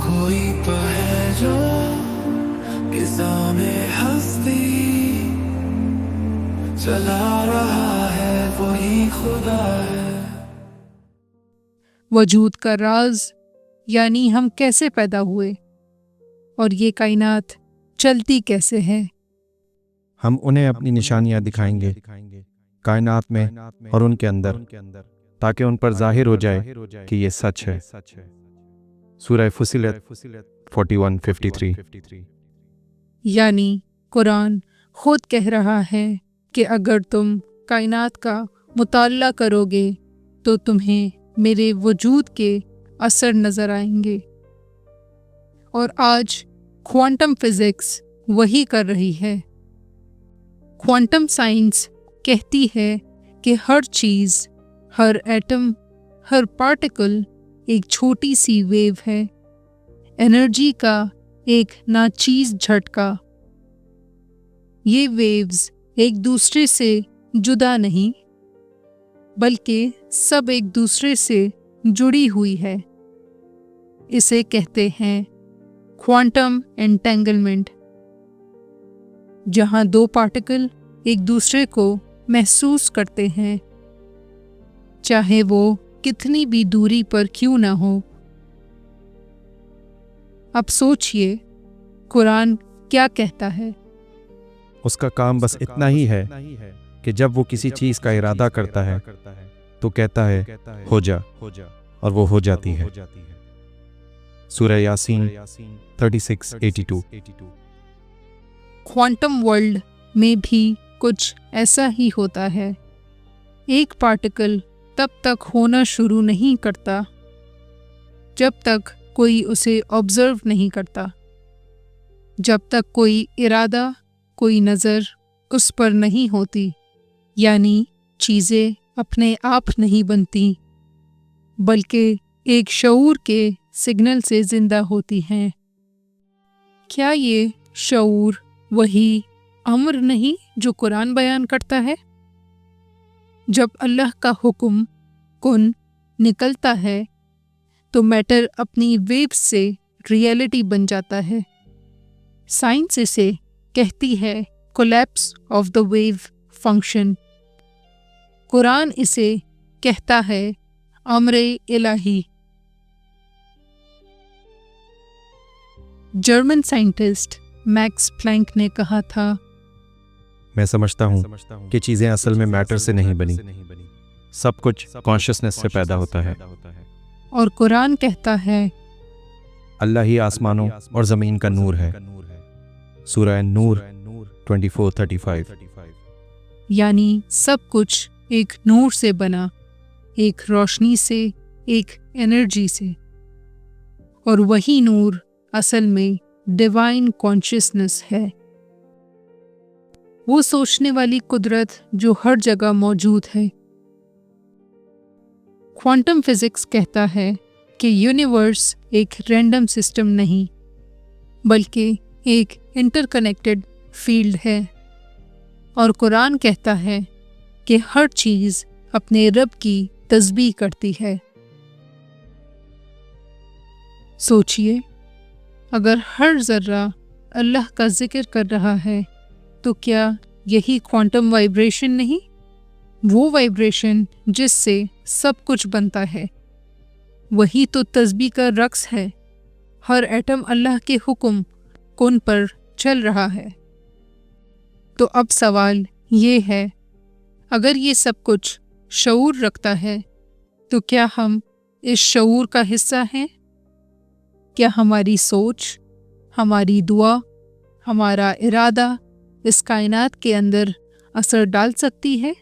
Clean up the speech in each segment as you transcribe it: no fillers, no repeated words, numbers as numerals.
کوئی ہے جو نظام ہستی چلا رہا ہے، وہی خدا ہے۔ وجود کا راز یعنی ہم کیسے پیدا ہوئے اور یہ کائنات چلتی کیسے ہے۔ ہم انہیں اپنی نشانیاں دکھائیں گے کائنات میں اور ان کے اندر، تاکہ ان پر ظاہر ہو جائے کہ یہ سچ ہے۔ سورہ فصلت 41:53۔ یعنی قرآن خود کہہ رہا ہے کہ اگر تم کائنات کا مطالعہ کرو گے تو تمہیں میرے وجود کے اثر نظر آئیں گے، اور آج کوانٹم فزکس وہی کر رہی ہے۔ کوانٹم سائنس کہتی ہے کہ ہر چیز، ہر ایٹم، ہر پارٹیکل ایک چھوٹی سی ویو ہے، انرجی کا ایک ناچیز جھٹکا۔ یہ ویوز ایک دوسرے سے جدا نہیں، بلکہ سب ایک دوسرے سے جڑی ہوئی ہے۔ اسے کہتے ہیں کوانٹم انٹینگلمنٹ، جہاں دو پارٹیکل ایک دوسرے کو محسوس کرتے ہیں، چاہے وہ کتنی بھی دوری پر کیوں نہ ہو۔ اب سوچئے قرآن کیا کہتا ہے۔ اس کا کام بس اتنا ہی ہے کہ جب وہ کسی چیز کا ارادہ کرتا ہے تو کہتا ہے ہو جا، اور وہ ہو جاتی ہے۔ سورہ یاسین 36:82۔ کوانٹم ورلڈ میں بھی کچھ ایسا ہی ہوتا ہے۔ ایک پارٹیکل تب تک ہونا شروع نہیں کرتا جب تک کوئی اسے آبزرو نہیں کرتا، جب تک کوئی ارادہ، کوئی نظر اس پر نہیں ہوتی۔ یعنی چیزیں اپنے آپ نہیں بنتی، بلکہ ایک شعور کے سگنل سے زندہ ہوتی ہیں۔ کیا یہ شعور وہی امر نہیں جو قرآن بیان کرتا ہے؟ جب اللہ کا حکم کن نکلتا ہے تو میٹر اپنی ویو سے ریئلٹی بن جاتا ہے۔ سائنس اسے کہتی ہے collapse of the wave function, Quran اسے کہتا ہے امر الہی۔ جرمن سائنٹسٹ میکس پلانک نے کہا تھا، میں سمجھتا ہوں کہ چیزیں اصل میں میٹر سے نہیں بنی، سب کچھ کانشسنس سے پیدا ہوتا ہے۔ اور قرآن کہتا ہے اللہ ہی آسمانوں اور زمین کا نور ہے۔ سورہ نور 24:35۔ یعنی سب کچھ ایک نور سے بنا، ایک روشنی سے، ایک انرجی سے، اور وہی نور اصل میں ڈیوائن کانشسنس ہے، وہ سوچنے والی قدرت جو ہر جگہ موجود ہے۔ کوانٹم فزکس کہتا ہے کہ یونیورس ایک رینڈم سسٹم نہیں، بلکہ ایک انٹر کنیکٹڈ فیلڈ ہے، اور قرآن کہتا ہے کہ ہر چیز اپنے رب کی تسبیح کرتی ہے۔ سوچئے اگر ہر ذرہ اللہ کا ذکر کر رہا ہے تو کیا یہی کوانٹم وائبریشن نہیں؟ وہ وائبریشن جس سے سب کچھ بنتا ہے، وہی تو تسبیح کا رقص ہے۔ ہر ایٹم اللہ کے حکم کن پر چل رہا ہے۔ تو اب سوال یہ ہے، اگر یہ سب کچھ شعور رکھتا ہے تو کیا ہم اس شعور کا حصہ ہیں؟ کیا ہماری سوچ، ہماری دعا، ہمارا ارادہ اس کائنات کے اندر اثر ڈال سکتی ہے؟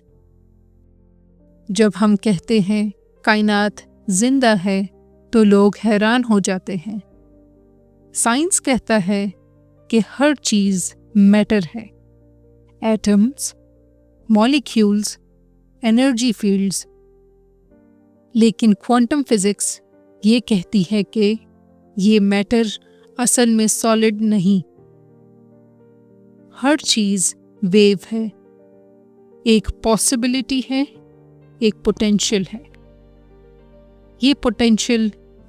جب ہم کہتے ہیں کائنات زندہ ہے تو لوگ حیران ہو جاتے ہیں۔ سائنس کہتا ہے کہ ہر چیز میٹر ہے، ایٹمز، مالیکیولز، انرجی فیلڈز، لیکن کوانٹم فزکس یہ کہتی ہے کہ یہ میٹر اصل میں سالڈ نہیں، ہر چیز ویو ہے، ایک پاسبلٹی ہے، ایک پوٹینشل ہے۔ یہ پوٹینشل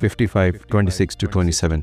55:26-27।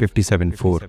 57:4।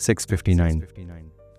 6:59।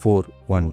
4:1।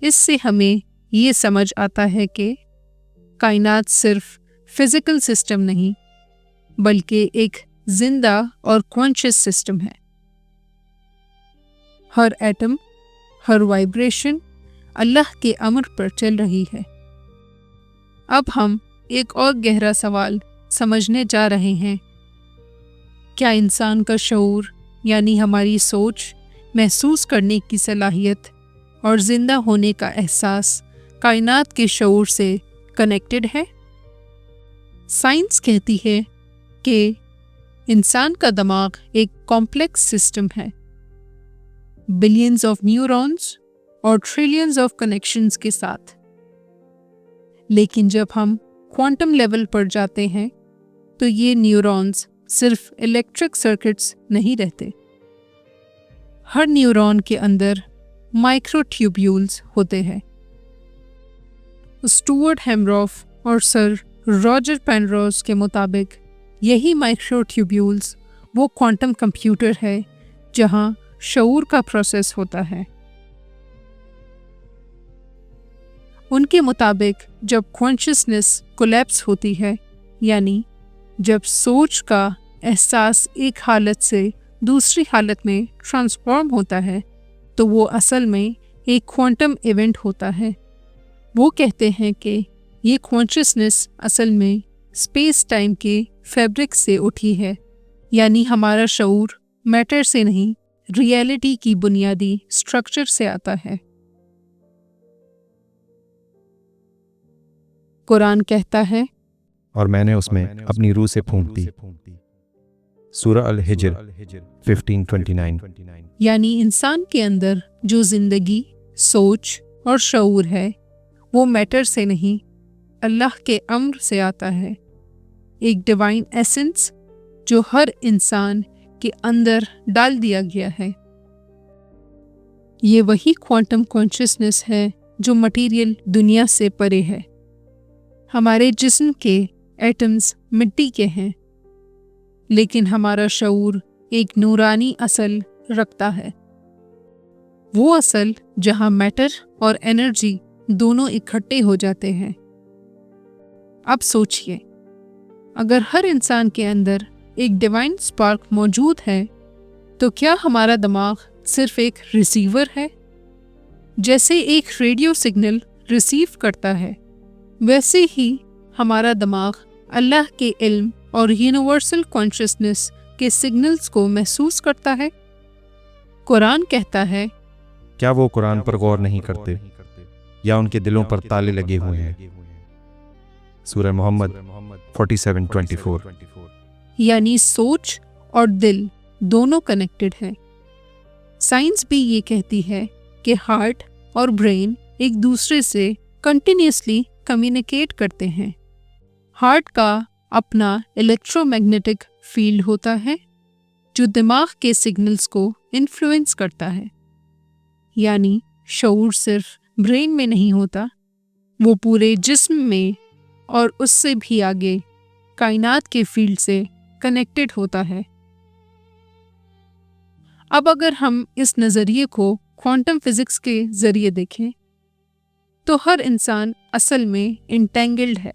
اس سے ہمیں یہ سمجھ آتا ہے کہ کائنات صرف فزیکل سسٹم نہیں بلکہ ایک زندہ اور کانشیس سسٹم ہے۔ ہر ایٹم، ہر وائبریشن اللہ کے امر پر چل رہی ہے۔ اب ہم ایک اور گہرا سوال سمجھنے جا رہے ہیں۔ کیا انسان کا شعور یعنی ہماری سوچ، محسوس کرنے کی صلاحیت اور زندہ ہونے کا احساس کائنات کے شعور سے کنیکٹڈ ہے؟ سائنس کہتی ہے کہ انسان کا دماغ ایک کمپلیکس سسٹم ہے، بلینز آف نیورونز اور ٹریلینز آف کنیکشنز کے ساتھ۔ لیکن جب ہم کوانٹم لیول پر جاتے ہیں تو یہ نیورونز صرف الیکٹرک سرکٹس نہیں رہتے۔ ہر نیورون کے اندر مائکرو ٹیوبیولز ہوتے ہیں۔ اسٹوارٹ ہیمروف اور سر راجر پینروز کے مطابق یہی مائکرو ٹیوبیولز وہ کوانٹم کمپیوٹر ہے جہاں شعور کا پروسیس ہوتا ہے۔ ان کے مطابق جب کانشیسنس کولیپس ہوتی ہے، یعنی جب سوچ کا احساس ایک حالت سے دوسری حالت میں ٹرانسفارم ہوتا ہے، تو وہ اصل میں ایک کوانٹم ایونٹ ہوتا ہے۔ وہ کہتے ہیں کہ یہ کانشیسنس اصل میں اسپیس ٹائم کے فیبرک سے اٹھی ہے، یعنی ہمارا شعور میٹر سے نہیں، ریئلٹی کی بنیادی اسٹرکچر سے آتا ہے۔ قرآن کہتا ہے، اور میں نے اس میں اپنی روح سے پھونک دی۔ سورہ الحجر 15:29۔ یعنی انسان کے اندر جو زندگی، سوچ اور شعور ہے وہ میٹر سے نہیں، اللہ کے امر سے آتا ہے، ایک ڈیوائن ایسنس جو ہر انسان کے اندر ڈال دیا گیا ہے۔ یہ وہی کوانٹم کانشیسنس ہے جو مٹیریل دنیا سے پرے ہے۔ ہمارے جسم کے ایٹمز مٹی کے ہیں، لیکن ہمارا شعور ایک نورانی اصل رکھتا ہے، وہ اصل جہاں میٹر اور انرجی دونوں اکٹھے ہو جاتے ہیں۔ اب سوچئے، اگر ہر انسان کے اندر ایک ڈیوائن سپارک موجود ہے تو کیا ہمارا دماغ صرف ایک ریسیور ہے؟ جیسے ایک ریڈیو سگنل ریسیو کرتا ہے، ویسے ہی ہمارا دماغ اللہ کے علم اور یونیورسل کانشیسنس کے سگنلز کو محسوس کرتا ہے۔ قرآن کہتا ہے، کیا وہ قرآن پر غور نہیں کرتے یا ان کے دلوں پر تالے لگے ہوئے ہیں؟ سورہ محمد 47:24۔ یعنی سوچ اور دل دونوں کنیکٹڈ ہیں۔ سائنس بھی یہ کہتی ہے کہ ہارٹ اور برین ایک دوسرے سے کنٹینیوسلی کمیونیکیٹ کرتے ہیں۔ ہارٹ کا اپنا الیکٹرو میگنیٹک فیلڈ ہوتا ہے جو دماغ کے سگنلز کو انفلوئنس کرتا ہے۔ یعنی شعور صرف برین میں نہیں ہوتا، وہ پورے جسم میں اور اس سے بھی آگے کائنات کے فیلڈ سے کنیکٹڈ ہوتا ہے۔ اب اگر ہم اس نظریے کو کوانٹم فزکس کے ذریعے دیکھیں تو ہر انسان اصل میں انٹینگلڈ ہے۔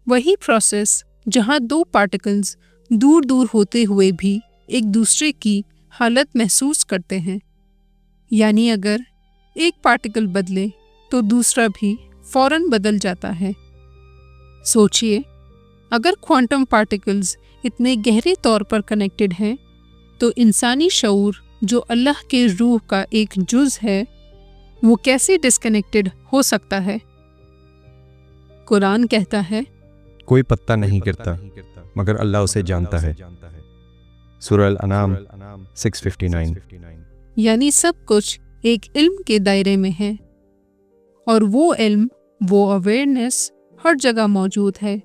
وہی پروسیس جہاں دو پارٹیکلز دور دور ہوتے ہوئے بھی ایک دوسرے کی حالت محسوس کرتے ہیں، یعنی اگر ایک پارٹیکل بدلے تو دوسرا بھی فوراً بدل جاتا ہے۔ سوچئے، اگر کوانٹم پارٹیکلز اتنے گہرے طور پر کنیکٹڈ ہیں تو انسانی شعور جو اللہ کے روح کا ایک جز ہے وہ کیسے ڈسکنیکٹڈ ہو سکتا ہے؟ قرآن کہتا ہے، کوئی پتا نہیں گرتا مگر اللہ اسے جانتا ہے۔ سورہ الانعام 6:59۔ یعنی سب کچھ ایک علم کے دائرے میں ہے، اور وہ علم، وہ اویئرنیس ہر جگہ موجود ہے۔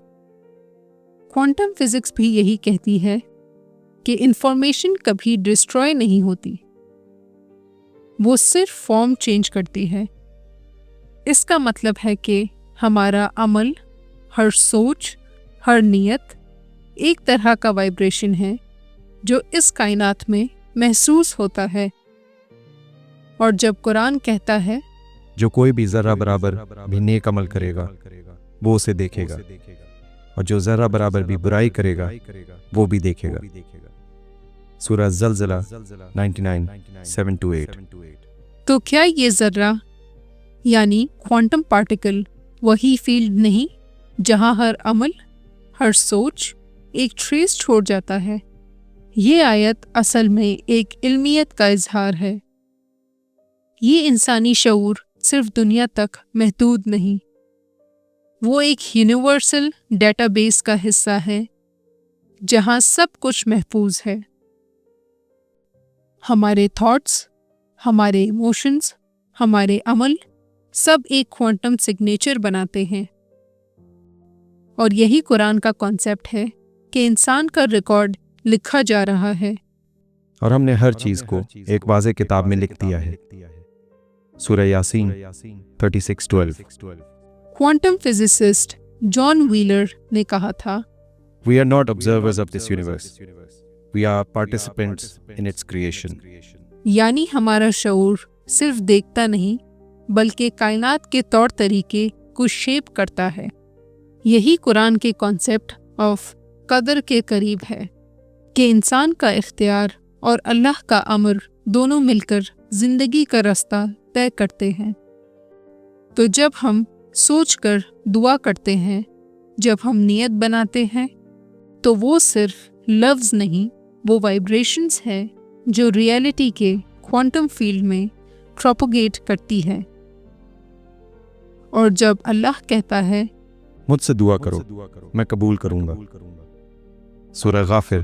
کوانٹم فزکس بھی یہی کہتی ہے کہ انفارمیشن کبھی ڈسٹروائے نہیں ہوتی، وہ صرف فارم چینج کرتی ہے۔ اس کا مطلب ہے کہ ہمارا عمل، ہر سوچ، ہر نیت ایک طرح کا وائبریشن ہے جو اس کائنات میں محسوس ہوتا ہے۔ اور جب قرآن کہتا ہے جو کوئی بھی ذرہ برابر بھی نیک عمل کرے گا وہ اسے دیکھے گا، اور جو ذرہ برابر بھی برائی کرے گا وہ بھی دیکھے گا۔ سورہ زلزلہ 99:7-8۔ تو کیا یہ ذرہ یعنی کوانٹم پارٹیکل وہی فیلڈ نہیں جہاں ہر عمل، ہر سوچ ایک ٹریس چھوڑ جاتا ہے؟ یہ آیت اصل میں ایک علمیت کا اظہار ہے۔ یہ انسانی شعور صرف دنیا تک محدود نہیں، وہ ایک یونیورسل ڈیٹا بیس کا حصہ ہے جہاں سب کچھ محفوظ ہے۔ ہمارے تھاٹس، ہمارے ایموشنز، ہمارے عمل سب ایک کوانٹم سگنیچر بناتے ہیں، اور یہی قرآن کا کانسیپٹ ہے کہ انسان کا ریکارڈ لکھا جا رہا ہے۔ اور ہم نے ہر چیز کو ایک واضح کتاب میں لکھ دیا ہے۔ سورہ یاسین 36:12۔ کوانٹم فزسسٹ جان ویلر نے کہا تھا، We are not observers of this universe. We are participants in its creation. یعنی ہمارا شعور صرف دیکھتا نہیں بلکہ کائنات کے طور طریقے کو شیپ کرتا ہے۔ یہی قرآن کے کانسیپٹ آف قدر کے قریب ہے کہ انسان کا اختیار اور اللہ کا امر دونوں مل کر زندگی کا رستہ طے کرتے ہیں۔ تو جب ہم سوچ کر دعا کرتے ہیں، جب ہم نیت بناتے ہیں، تو وہ صرف لفظ نہیں، وہ وائبریشنز ہے جو ریئلٹی کے کوانٹم فیلڈ میں پروپوگیٹ کرتی ہے۔ اور جب اللہ کہتا ہے مجھ سے دعا کرو، میں قبول کروں گا۔ سورہ غافر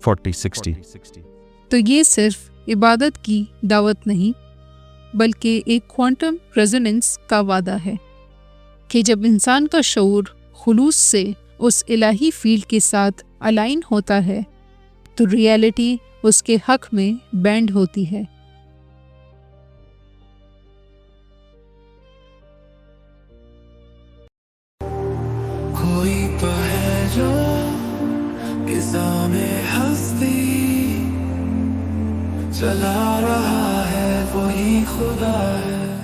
40:60۔ تو یہ صرف عبادت کی دعوت نہیں بلکہ ایک کوانٹم ریزوننس کا وعدہ ہے کہ جب انسان کا شعور خلوص سے اس الہی فیلڈ کے ساتھ الائن ہوتا ہے تو ریئلٹی اس کے حق میں بینڈ ہوتی ہے۔ کوئی تو ہے جو نظام ہستی چلا رہا ہے، وہی خدا ہے۔